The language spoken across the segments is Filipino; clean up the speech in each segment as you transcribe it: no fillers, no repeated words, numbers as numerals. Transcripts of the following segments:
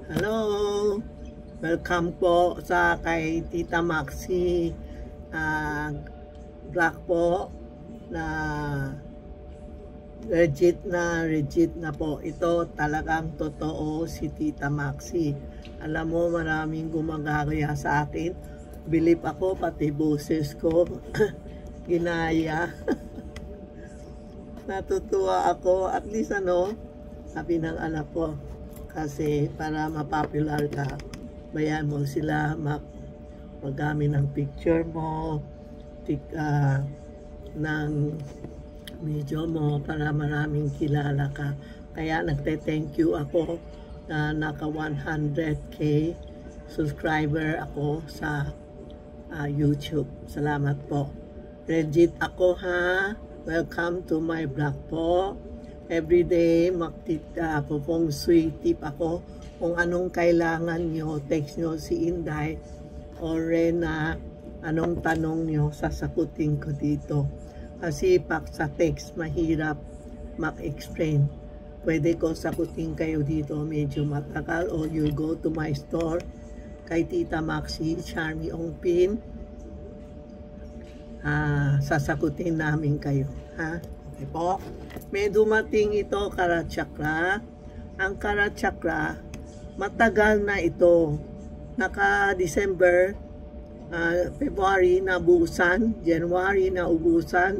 Hello! Welcome po sa kay Tita Maxi vlog po na legit na po. Ito talagang totoo si Tita Maxi. Alam mo, maraming gumagaya sa akin. Bilip ako, pati boses ko ginaya. Natutuwa ako, at least sabi ng anak ko, kasi para mapopular ka, bayan mo sila magamit ng picture mo, ng video mo para maraming kilala ka. Kaya nagte-thank you ako na naka 100k subscriber ako sa YouTube. Salamat po. Legit ako ha. Welcome to my vlog po. Everyday feng shui tip ako. Kung anong kailangan nyo, text nyo si Inday o Rena, anong tanong nyo, sasagutin ko dito. Kasi pag sa text, mahirap mag-explain. Pwede ko sagutin kayo dito medyo matagal, o you go to my store kay Tita Maxi, Charmy Ongpin. Sasagutin namin kayo. Ha? Okay po. May dumating ito, Karat Chakra. Ang Karat Chakra, matagal na ito. Naka-December, February na ubusan, January na ubusan.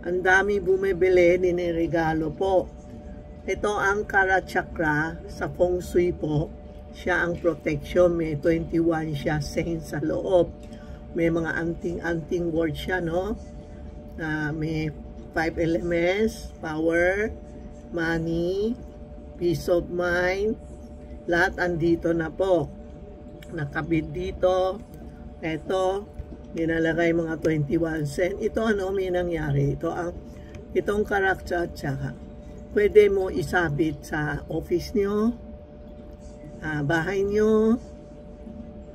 Ang dami bumibili, niniregalo po. Ito ang Karat Chakra sa feng shui po. Siya ang protection. May 21 siya saints sa loob. May mga anting word siya, no? May 5 elements, power, money, peace of mind, lahat andito na po. Nakabit dito. Ito, nilalagay mga 21 cent. Ito may nangyari. Itong karakter tsaka. Pwede mo isabit sa office nyo, bahay nyo,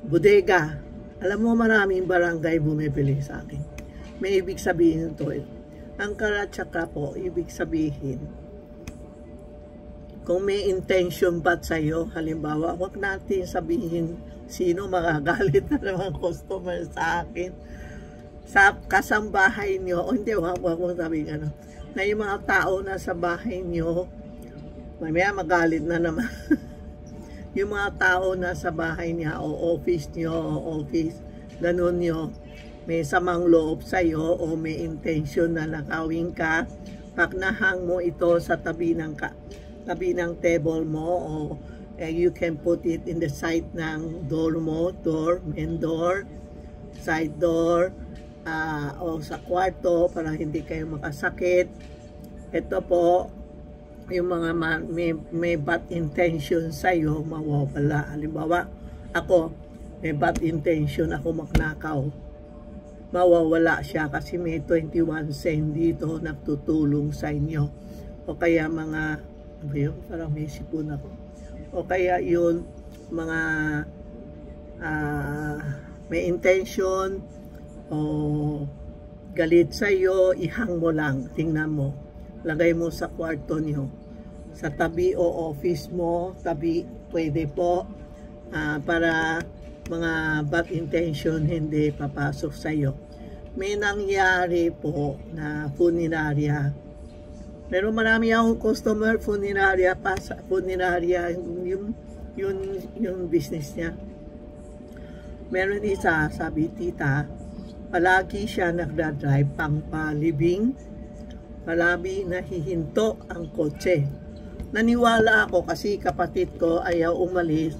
bodega. Alam mo, maraming barangay bumibili sa akin. May ibig sabihin to. Ang karatsaka po, ibig sabihin, kung may intention ba sa'yo, halimbawa, huwag natin sabihin sino magagalit na naman customer sa akin. Sa kasambahay nyo, o hindi, huwag mo sabihin na yung mga tao na sa bahay nyo, mamaya magalit na naman. Yung mga tao na sa bahay niya, o office nyo, ganun nyo, may samang loob sa'yo o may intention na nakawin ka, pag nahang mo ito sa tabi ng table mo, o you can put it in the side ng door mo, main door, side door, o sa kwarto para hindi kayo makasakit. Ito po, yung mga may bad intention sa'yo, mawawala. Halimbawa, ako, may bad intention ako magnakaw. Mawawala siya kasi may 21 cent dito nagtutulong sa inyo. O kaya mga, parang may sipon ako. O kaya yun, mga may intention o galit sa iyo, ihang mo lang, tingnan mo. Lagay mo sa kwarto niyo. Sa tabi o office mo, tabi, pwede po, para mga bad intention hindi papasok sa iyo. May nangyari po na funeraria. Pero marami akong customer funeraria pa sa funeraria, yung business niya. Meron isa, sabi tita, palagi siya nagdadrive pang palibing, palagi nahihinto ang kotse. Naniwala ako kasi kapatid ko ayaw umalis.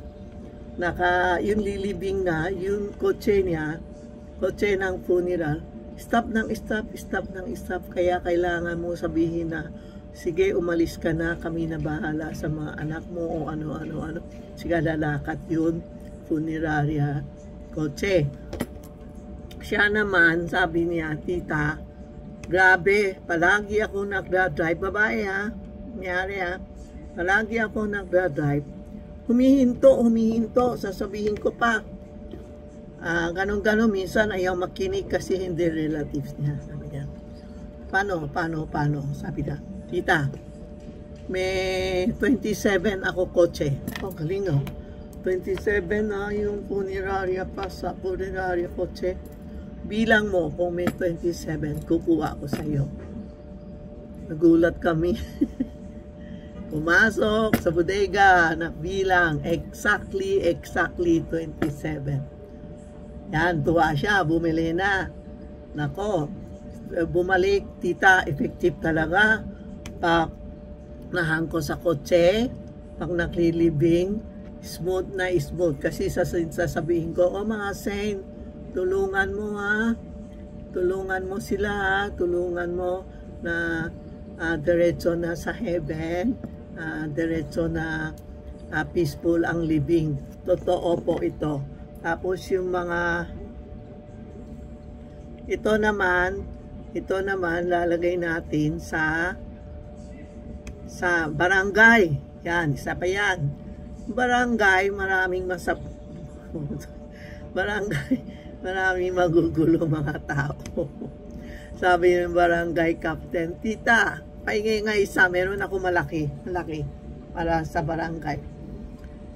Yung lilibing na, yung kotse niya, kotse ng funeral, stop. Kaya kailangan mo sabihin na, sige, umalis ka na, kami na bahala sa mga anak mo o ano. Sige, lalakat yun, funeraria, kotse. Siya naman, sabi niya, tita, grabe, palagi ako nagdadrive, babae ha, nangyari ha, palagi ako nagdadrive, humihinto, sasabihin ko pa, ganon, minsan ayaw makinig kasi hindi relatives niya, sabi niya. Paano, sabi niya, tita, may 27 ako kotse, galing 27 na yung punerarya pa sa punerarya kotse. Bilang mo kung may 27, kukuha ko sa iyo. Nagulat kami. Pumasok sa bodega na bilang exactly 27. Yan, tuwa siya, bumili na. Nako, bumalik, tita, effective talaga. Pag nahan ko sa kotse, pag naglilibing, smooth na smooth. Kasi sasabihin ko, oh mga saint, tulungan mo ha. Tulungan mo sila ha. Tulungan mo na diretso na sa heaven. Diretso na peaceful ang living. Totoo po ito. Tapos yung mga ito naman lalagay natin sa barangay. Yan, isa pa yan. Barangay, maraming maraming magugulo mga tao. Sabi ng barangay captain, tita, paingay nga isa, meron ako malaki para sa barangay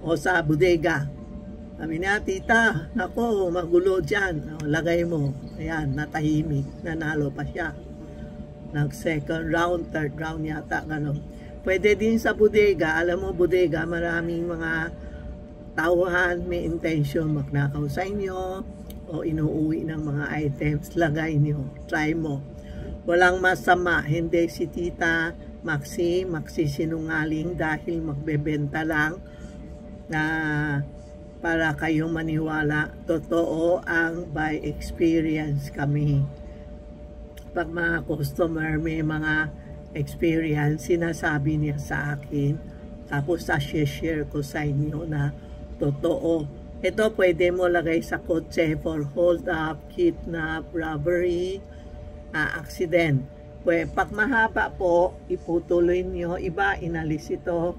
o sa bodega. Sabi niya, tita, nako, magulo dyan. Lagay mo. Ayan, natahimik. Nanalo pa siya. Nag-second round, third round yata, gano'n. Pwede din sa bodega. Alam mo, bodega, maraming mga tauhan, may intention magnakaw sa inyo o inuuwi ng mga items. Lagay nyo. Try mo. Walang masama. Hindi si tita Maxi sinungaling dahil magbebenta lang na para kayong maniwala. Totoo ang by experience kami. Pag mga customer may mga experience, sinasabi niya sa akin, tapos share ko sa inyo na totoo. Ito pwede mo lagay sa kotse for hold up, kidnap, robbery, accident. Pag mahaba po, iputuloy niyo. Iba, inalis ito.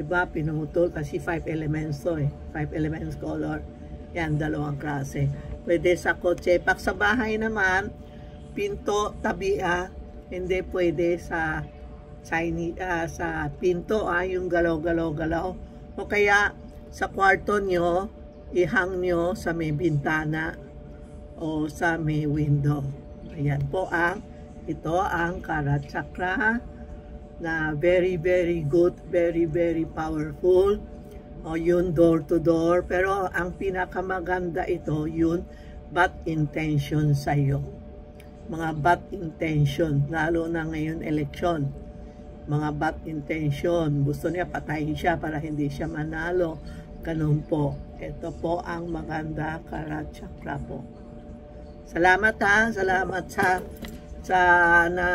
Iba, pinutol kasi 5 elements to eh. 5 elements color. Yan, dalawang klase. Pwede sa kotse. Pag sa bahay naman, pinto, tabiha. Hindi pwede sa Chinese, sa pinto, yung galaw-galaw-galaw. O kaya, sa kwarto nyo, ihang nyo sa may bintana o sa may window. Ayan po ito ang Karat Chakra na very good, very powerful. O yun, door to door. Pero ang pinakamaganda ito, yun, bad intention sa'yo. Mga bad intention, lalo na ngayon eleksyon. Mga bad intention, gusto niya patayin siya para hindi siya manalo. Ganun po. Ito po ang maganda Karat Chakra po. Salamat ha, salamat sa na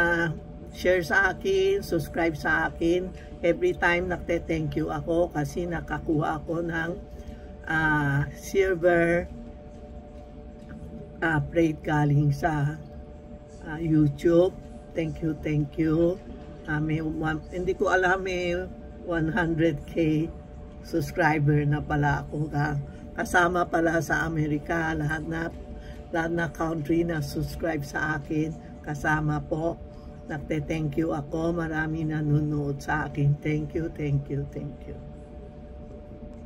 share sa akin, subscribe sa akin. Every time nagte-thank you ako kasi nakakuha ako ng silver plate galing sa YouTube. Thank you. Hindi ko alam, may 100k subscriber na pala ako. Kasama pala sa Amerika, lahat na country na subscribe sa akin. Kasama po. Nagte-thank you ako. Marami nanonood sa akin. Thank you.